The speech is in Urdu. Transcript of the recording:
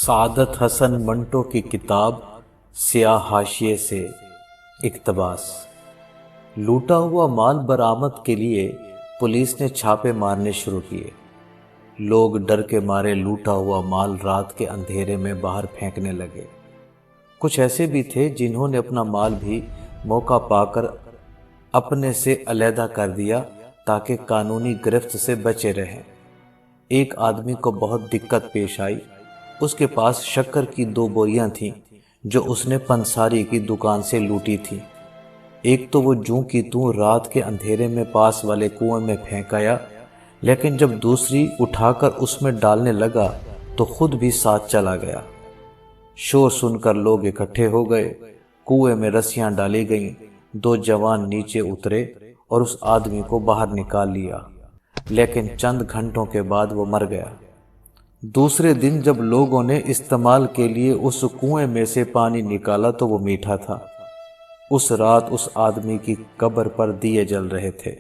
سعادت حسن منٹو کی کتاب سیاہ حاشیے سے اقتباس۔ لوٹا ہوا مال برآمد کے لیے پولیس نے چھاپے مارنے شروع کیے۔ لوگ ڈر کے مارے لوٹا ہوا مال رات کے اندھیرے میں باہر پھینکنے لگے۔ کچھ ایسے بھی تھے جنہوں نے اپنا مال بھی موقع پا کر اپنے سے علیحدہ کر دیا تاکہ قانونی گرفت سے بچے رہیں۔ ایک آدمی کو بہت دقت پیش آئی۔ اس کے پاس شکر کی 2 بوریاں تھیں جو اس نے پنساری کی دکان سے لوٹی تھی۔ ایک تو وہ جوں کی توں رات کے اندھیرے میں پاس والے کنویں میں پھینک آیا، لیکن جب دوسری اٹھا کر اس میں ڈالنے لگا تو خود بھی ساتھ چلا گیا۔ شور سن کر لوگ اکٹھے ہو گئے۔ کنویں میں رسیاں ڈالی گئیں۔ 2 جوان نیچے اترے اور اس آدمی کو باہر نکال لیا، لیکن چند گھنٹوں کے بعد وہ مر گیا۔ دوسرے دن جب لوگوں نے استعمال کے لیے اس کنویں میں سے پانی نکالا تو وہ میٹھا تھا۔ اس رات اس آدمی کی قبر پر دیے جل رہے تھے۔